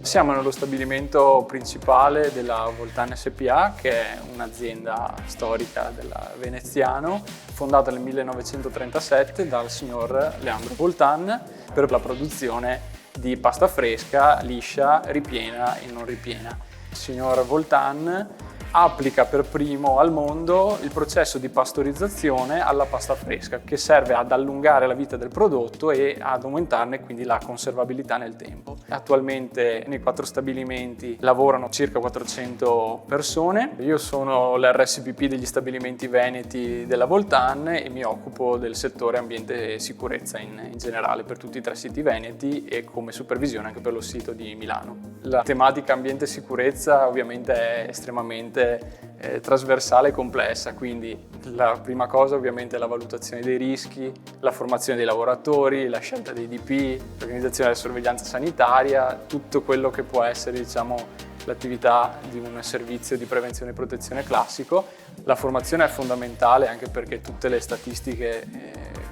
Siamo nello stabilimento principale della Voltan SpA, che è un'azienda storica del veneziano, fondata nel 1937 dal signor Leandro Voltan per la produzione di pasta fresca, liscia, ripiena e non ripiena. Il signor Voltan applica per primo al mondo il processo di pastorizzazione alla pasta fresca, che serve ad allungare la vita del prodotto e ad aumentarne quindi la conservabilità nel tempo. Attualmente nei 4 stabilimenti lavorano circa 400 persone. Io sono l'RSVP degli stabilimenti veneti della Voltan e mi occupo del settore ambiente e sicurezza in generale per tutti i 3 siti veneti e come supervisione anche per lo sito di Milano. La tematica ambiente e sicurezza ovviamente è estremamente trasversale e complessa, quindi la prima cosa ovviamente è la valutazione dei rischi, la formazione dei lavoratori, la scelta dei DP, l'organizzazione della sorveglianza sanitaria, tutto quello che può essere, diciamo, l'attività di un servizio di prevenzione e protezione classico. La formazione è fondamentale anche perché tutte le statistiche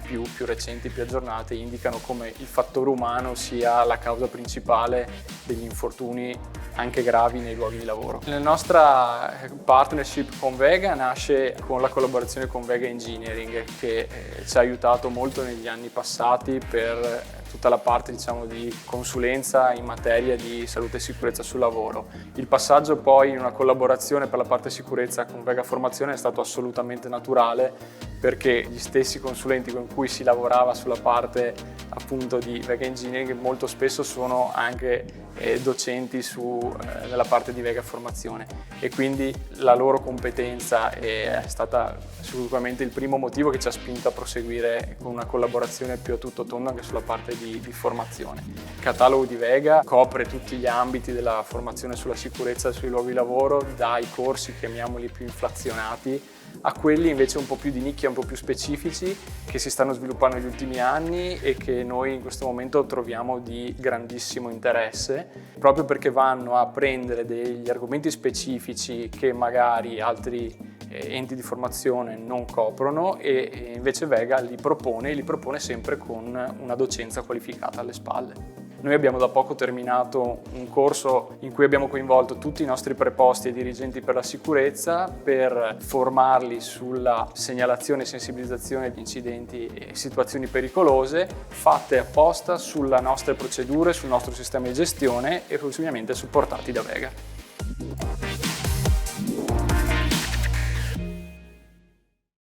più recenti, più aggiornate, indicano come il fattore umano sia la causa principale degli infortuni anche gravi nei luoghi di lavoro. La nostra partnership con Vega nasce con la collaborazione con Vega Engineering, che ci ha aiutato molto negli anni passati per tutta la parte, diciamo, di consulenza in materia di salute e sicurezza sul lavoro. Il passaggio poi in una collaborazione per la parte sicurezza con Vega Formazione è stato assolutamente naturale, perché gli stessi consulenti con cui si lavorava sulla parte appunto di Vega Engineering molto spesso sono anche docenti nella parte di Vega Formazione, e quindi la loro competenza è stata sicuramente il primo motivo che ci ha spinto a proseguire con una collaborazione più a tutto tondo anche sulla parte di formazione. Il catalogo di Vega copre tutti gli ambiti della formazione sulla sicurezza sui luoghi di lavoro, dai corsi, chiamiamoli, più inflazionati, a quelli invece un po' più di nicchia, un po' più specifici, che si stanno sviluppando negli ultimi anni e che noi in questo momento troviamo di grandissimo interesse, proprio perché vanno a prendere degli argomenti specifici che magari altri enti di formazione non coprono, e invece Vega li propone sempre con una docenza qualificata alle spalle. Noi abbiamo da poco terminato un corso in cui abbiamo coinvolto tutti i nostri preposti e dirigenti per la sicurezza per formarli sulla segnalazione e sensibilizzazione di incidenti e situazioni pericolose, fatte apposta sulle nostre procedure, sul nostro sistema di gestione e ovviamente supportati da Vega.